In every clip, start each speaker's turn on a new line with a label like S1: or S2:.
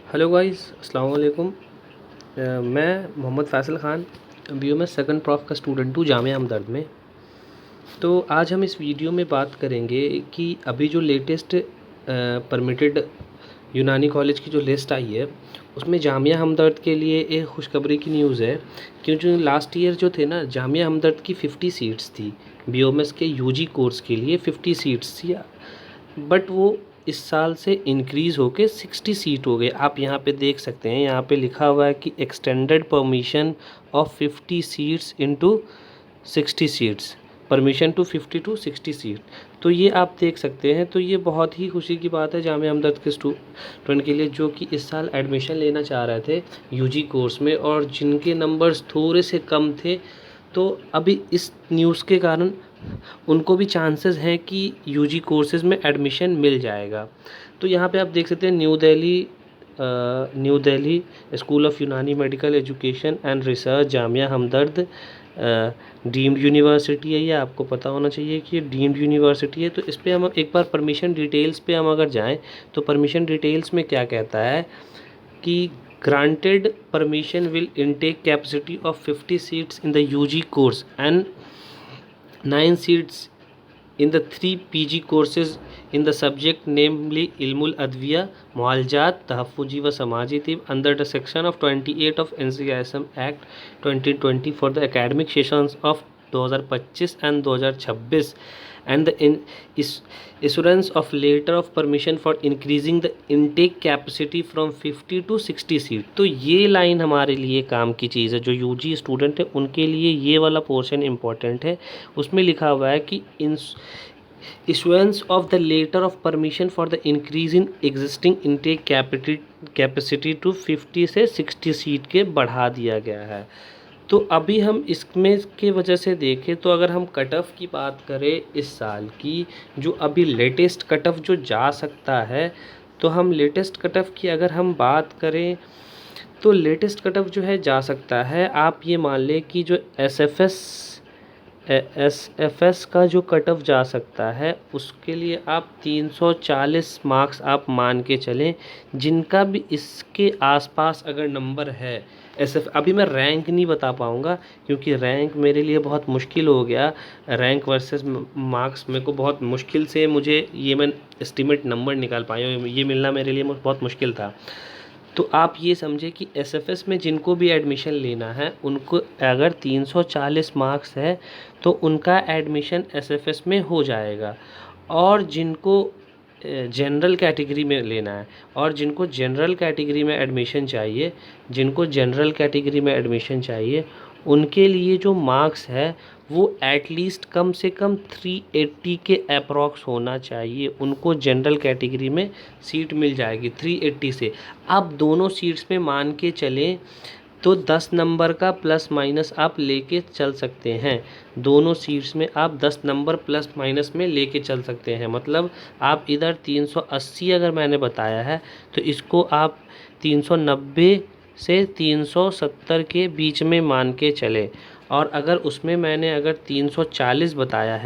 S1: Hello guys, अस्सलाम वालेकुम। मैं मोहम्मद फ़ैसल ख़ान बीओएम सेकंड प्रॉफ का स्टूडेंट हूँ जामिया हमदर्द में। तो आज हम इस वीडियो में बात करेंगे कि अभी जो लेटेस्ट परमिटेड यूनानी कॉलेज की जो लिस्ट आई है उसमें जामिया हमदर्द के लिए एक खुशखबरी की न्यूज़ है। क्योंकि लास्ट ईयर जो थे ना, जामिया हमदर्द की 50 सीट्स थी बीओएमएस के यूजी कोर्स के लिए, 50 सीट्स थी। बट वो इस साल से इंक्रीज़ होके 60 सीट हो गए। आप यहाँ पे देख सकते हैं, यहाँ पे लिखा हुआ है कि extended permission of 50 seats into 60 seats, permission to 50 to 60 seat. तो ये आप देख सकते हैं। तो ये बहुत ही खुशी की बात है जामिया हमदर्द के स्टूडेंट के लिए, जो कि इस साल एडमिशन लेना चाह रहे थे यूजी कोर्स में और जिनके नंबर्स थोड़े से कम थे। तो अभी इस न्यूज़ के कारण उनको भी चांसेस हैं कि यूजी कोर्सेज़ में एडमिशन मिल जाएगा। तो यहाँ पे आप देख सकते हैं न्यू दिल्ली स्कूल ऑफ यूनानी medical education and research Jamia Hamdard deemed university है। ये आपको पता होना चाहिए कि ये डीम्ड यूनिवर्सिटी है। तो इस पर हम एक बार परमिशन डिटेल्स पे हम अगर जाएँ तो परमिशन डिटेल्स में क्या कहता है कि granted permission will intake capacity of 50 seats in the UG course and 9 seats in the 3 PG courses in the subject namely Ilmul Adviya, Mualajat, Tahaffuzi व समाजी तिब under the section of 28 of NCISM Act 2020 for the academic sessions of 2025 and 2026 and the issuance of letter of permission for increasing the intake capacity from 50 to 60 seat. तो ये line हमारे लिए काम की चीज़ है। जो यूजी स्टूडेंट है उनके लिए ये वाला पोर्शन इम्पॉर्टेंट है। उसमें लिखा हुआ है कि issuance of the letter of permission for the increase in existing intake capacity to 50 से 60 सीट के बढ़ा दिया गया है। तो अभी हम इसमें के वजह से देखें तो अगर हम कट ऑफ की बात करें इस साल की, जो अभी लेटेस्ट कट ऑफ जो जा सकता है, तो हम लेटेस्ट कट ऑफ की अगर हम बात करें तो लेटेस्ट कट ऑफ जो है जा सकता है, आप ये मान लें कि जो एसएफएस का जो कट ऑफ जा सकता है उसके लिए आप 340 मार्क्स आप मान के चलें। जिनका भी इसके आसपास अगर नंबर है अभी मैं रैंक नहीं बता पाऊँगा क्योंकि रैंक मेरे लिए बहुत मुश्किल हो गया। रैंक वर्सेस मार्क्स मेरे को बहुत मुश्किल से मैं एस्टीमेट नंबर निकाल पाया, ये मिलना मेरे लिए बहुत मुश्किल था। तो आप ये समझे कि एसएफएस में जिनको भी एडमिशन लेना है उनको अगर 340 मार्क्स है तो उनका एडमिशन एसएफएस में हो जाएगा। और जिनको जनरल कैटेगरी में लेना है और जिनको जनरल कैटेगरी में एडमिशन चाहिए उनके लिए जो मार्क्स है वो एटलीस्ट कम से कम 380 के अप्रॉक्स होना चाहिए। उनको जनरल कैटेगरी में सीट मिल जाएगी 380 से। आप दोनों सीट्स में मान के चलें तो 10 नंबर का प्लस माइनस आप लेके चल सकते हैं। दोनों सीट्स में आप 10 नंबर प्लस माइनस में लेके चल सकते हैं। मतलब आप इधर 380 अगर मैंने बताया है तो इसको आप 390 से 370 के बीच में मान के चले। और अगर उसमें मैंने अगर 340 बताया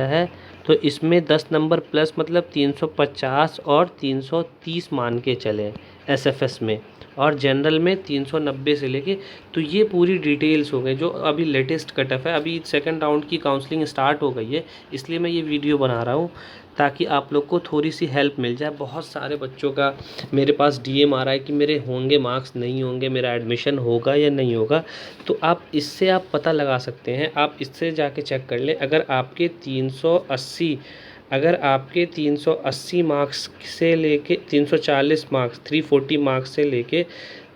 S1: है तो इसमें 10 नंबर प्लस मतलब 350 और 330 मान के चले एसएफएस में, और जनरल में 390 से लेके। तो ये पूरी डिटेल्स हो गई जो अभी लेटेस्ट कट ऑफ है। अभी सेकंड राउंड की काउंसलिंग स्टार्ट हो गई है, इसलिए मैं ये वीडियो बना रहा हूँ ताकि आप लोग को थोड़ी सी हेल्प मिल जाए। बहुत सारे बच्चों का मेरे पास डीएम आ रहा है कि मेरे होंगे मार्क्स, नहीं होंगे, मेरा एडमिशन होगा या नहीं होगा। तो आप इससे आप पता लगा सकते हैं, आप इससे जाके चेक कर लें। अगर आपके 380 मार्क्स से लेके 340 मार्क्स 340 मार्क्स से लेके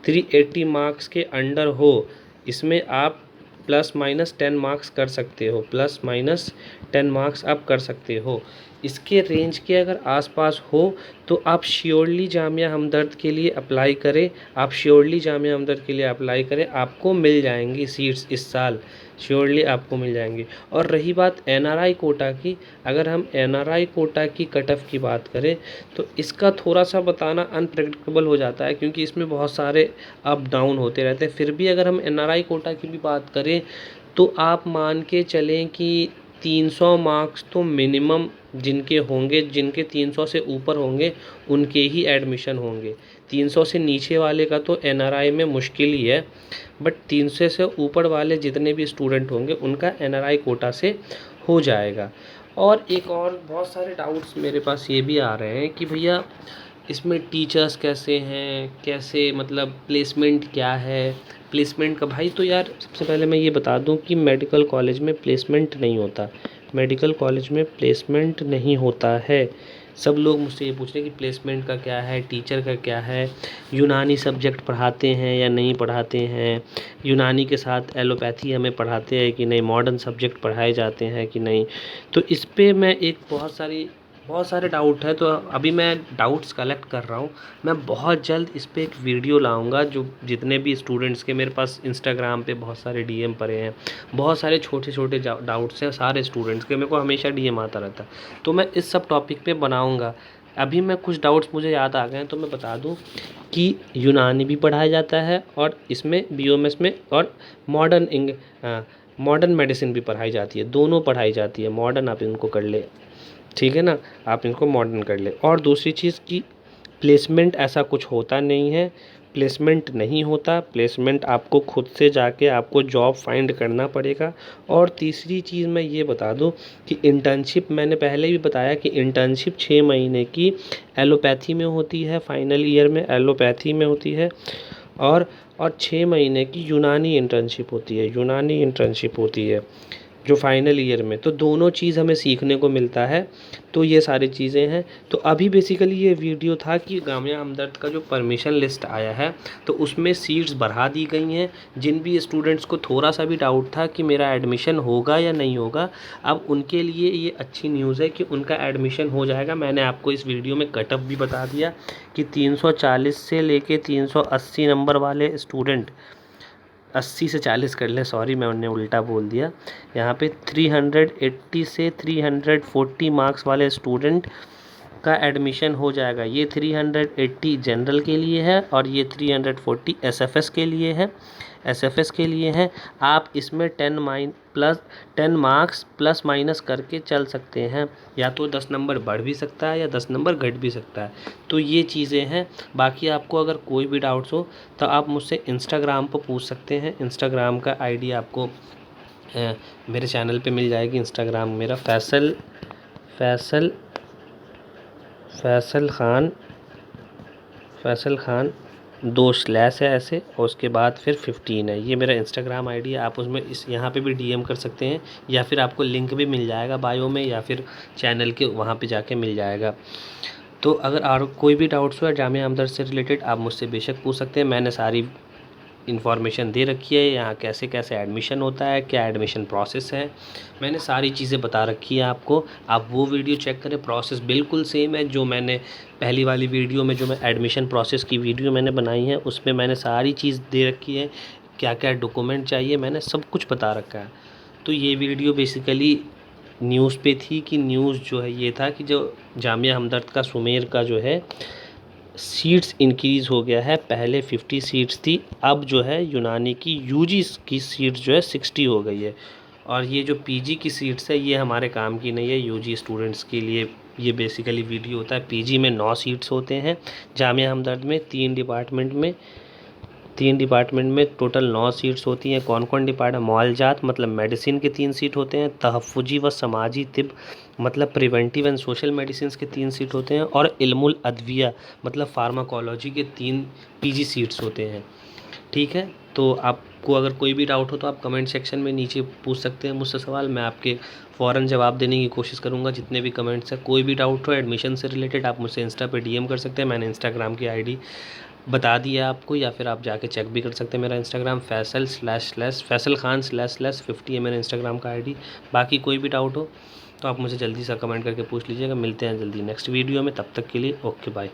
S1: 380 मार्क्स के अंडर हो, इसमें आप प्लस माइनस 10 मार्क्स आप कर सकते हो। इसके रेंज के अगर आसपास हो तो आप श्योरली जामिया हमदर्द के लिए अप्लाई करें। आपको मिल जाएंगी सीट्स इस साल, श्योरली आपको मिल जाएंगी। और रही बात एनआरआई कोटा की, अगर हम एनआरआई कोटा की कट ऑफ की बात करें तो इसका थोड़ा सा बताना अनप्रेडिक्टेबल हो जाता है क्योंकि इसमें बहुत सारे अप डाउन होते रहते हैं। फिर भी अगर हम एनआरआई कोटा की भी बात करें तो आप मान के चलें कि 300 मार्क्स तो मिनिमम जिनके होंगे, जिनके 300 से ऊपर होंगे उनके ही एडमिशन होंगे। 300 से नीचे वाले का तो एनआरआई में मुश्किल ही है, बट 300 से ऊपर वाले जितने भी स्टूडेंट होंगे उनका एनआरआई कोटा से हो जाएगा। और एक और बहुत सारे डाउट्स मेरे पास ये भी आ रहे हैं कि भैया इसमें टीचर्स कैसे हैं, कैसे मतलब प्लेसमेंट क्या है, प्लेसमेंट का भाई तो यार सबसे पहले मैं ये बता दूं कि मेडिकल कॉलेज में प्लेसमेंट नहीं होता। मेडिकल कॉलेज में प्लेसमेंट नहीं होता है। सब लोग मुझसे ये पूछ रहे हैं कि प्लेसमेंट का क्या है, टीचर का क्या है, यूनानी सब्जेक्ट पढ़ाते हैं या नहीं पढ़ाते हैं, यूनानी के साथ एलोपैथी हमें पढ़ाते हैं कि नहीं, मॉडर्न सब्जेक्ट पढ़ाए जाते हैं कि नहीं। तो इस पे मैं एक बहुत सारे डाउट है, तो अभी मैं डाउट्स कलेक्ट कर रहा हूँ। मैं बहुत जल्द इस पे एक वीडियो लाऊंगा। जो जितने भी स्टूडेंट्स के मेरे पास इंस्टाग्राम पे बहुत सारे डीएम पड़े हैं, बहुत सारे छोटे छोटे डाउट्स हैं सारे स्टूडेंट्स के, मेरे को हमेशा डीएम आता रहता है, तो मैं इस सब टॉपिक पे बनाऊंगा। अभी मैं कुछ डाउट्स मुझे याद आ गए हैं, तो मैं बता दूं कि यूनानी भी पढ़ाया जाता है और इसमें बीओएमएस में, और मॉडर्न मेडिसिन भी पढ़ाई जाती है, दोनों पढ़ाई जाती है। मॉडर्न आप इनको कर ले, ठीक है ना, आप इनको मॉडर्न कर ले। और दूसरी चीज़ कि प्लेसमेंट ऐसा कुछ होता नहीं है, प्लेसमेंट नहीं होता। प्लेसमेंट आपको खुद से जाके आपको जॉब फाइंड करना पड़ेगा। और तीसरी चीज़ मैं ये बता दूं कि इंटर्नशिप, मैंने पहले भी बताया कि इंटर्नशिप 6 महीने की एलोपैथी में होती है, फाइनल ईयर में एलोपैथी में होती है, और 6 महीने की यूनानी इंटर्नशिप होती है, यूनानी इंटर्नशिप होती है जो फाइनल ईयर में। तो दोनों चीज़ हमें सीखने को मिलता है। तो ये सारी चीज़ें हैं। तो अभी बेसिकली ये वीडियो था कि जामिया हमदर्द का जो परमिशन लिस्ट आया है तो उसमें सीट्स बढ़ा दी गई हैं। जिन भी स्टूडेंट्स को थोड़ा सा भी डाउट था कि मेरा एडमिशन होगा या नहीं होगा, अब उनके लिए ये अच्छी न्यूज़ है कि उनका एडमिशन हो जाएगा। मैंने आपको इस वीडियो में कटअप भी बता दिया कि 340 से लेके 380 नंबर वाले स्टूडेंट, 80 से 40 कर ले, सॉरी मैंने उल्टा बोल दिया। यहाँ पे 380 से 340 मार्क्स वाले स्टूडेंट का एडमिशन हो जाएगा। ये 380 जनरल के लिए है और ये 340 एसएफएस के लिए है, एसएफएस के लिए है। आप इसमें 10 मार्क्स प्लस माइनस करके चल सकते हैं, या तो 10 नंबर बढ़ भी सकता है या 10 नंबर घट भी सकता है। तो ये चीज़ें हैं। बाकी आपको अगर कोई भी डाउट्स हो तो आप मुझसे इंस्टाग्राम पर पूछ सकते हैं। इंस्टाग्राम का आईडी आपको मेरे चैनल पे मिल जाएगी। इंस्टाग्राम मेरा फैसल खान 2 स्लैश है ऐसे, और उसके बाद फिर 15 है। ये मेरा इंस्टाग्राम आईडी है। आप उसमें इस यहाँ पे भी डीएम कर सकते हैं, या फिर आपको लिंक भी मिल जाएगा बायो में, या फिर चैनल के वहाँ पे जाके मिल जाएगा। तो अगर और कोई भी डाउट्स हो जामिया हमदर्द से रिलेटेड, आप मुझसे बेशक पूछ सकते हैं। मैंने सारी इन्फॉर्मेशन दे रखी है, यहाँ कैसे कैसे एडमिशन होता है, क्या एडमिशन प्रोसेस है, मैंने सारी चीज़ें बता रखी है आपको। आप वो वीडियो चेक करें, प्रोसेस बिल्कुल सेम है जो मैंने पहली वाली वीडियो में, जो मैं एडमिशन प्रोसेस की वीडियो मैंने बनाई है उसमें मैंने सारी चीज़ दे रखी है, क्या क्या डॉक्यूमेंट चाहिए, मैंने सब कुछ बता रखा है। तो ये वीडियो बेसिकली न्यूज़ पे थी, कि न्यूज़ जो है ये था कि जो जामिया हमदर्द का सुमेर का जो है सीट्स इंक्रीज़ हो गया है। पहले 50 सीट्स थी, अब जो है यूनानी की यूजी की सीट्स जो है 60 हो गई है। और ये जो पीजी की सीट्स है ये हमारे काम की नहीं है, यूजी स्टूडेंट्स के लिए ये बेसिकली वीडियो होता है। पीजी में 9 सीट्स होते हैं, जामिया हमदर्द में 3 डिपार्टमेंट में टोटल 9 सीट्स होती हैं। कौन कौन डिपार्टमेंट? मौलजात मतलब मेडिसिन के 3 सीट होते हैं, तहफ़्फ़ुज़ी व समाजी तिब मतलब प्रिवेंटिव एंड सोशल मेडिसिन के 3 सीट होते हैं, और इल्मुल अदविया मतलब फार्माकोलॉजी के 3 पीजी सीट्स होते हैं। ठीक है, तो आपको अगर कोई भी डाउट हो तो आप कमेंट सेक्शन में नीचे पूछ सकते हैं मुझसे सवाल, मैं आपके फ़ौरन जवाब देने की कोशिश करूँगा जितने भी कमेंट्स हैं। कोई भी डाउट हो एडमिशन से रिलेटेड आप मुझसे इंस्टा पे डीएम कर सकते हैं। मैंने इंस्टाग्राम की आईडी बता दिया आपको, या फिर आप जाके चेक भी कर सकते हैं। मेरा इंस्टाग्राम फैसल खान /50 है मेरा इंस्टाग्राम का आईडी। बाकी कोई भी डाउट हो तो आप मुझे जल्दी सा कमेंट करके पूछ लीजिएगा। मिलते हैं जल्दी नेक्स्ट वीडियो में, तब तक के लिए ओके बाय।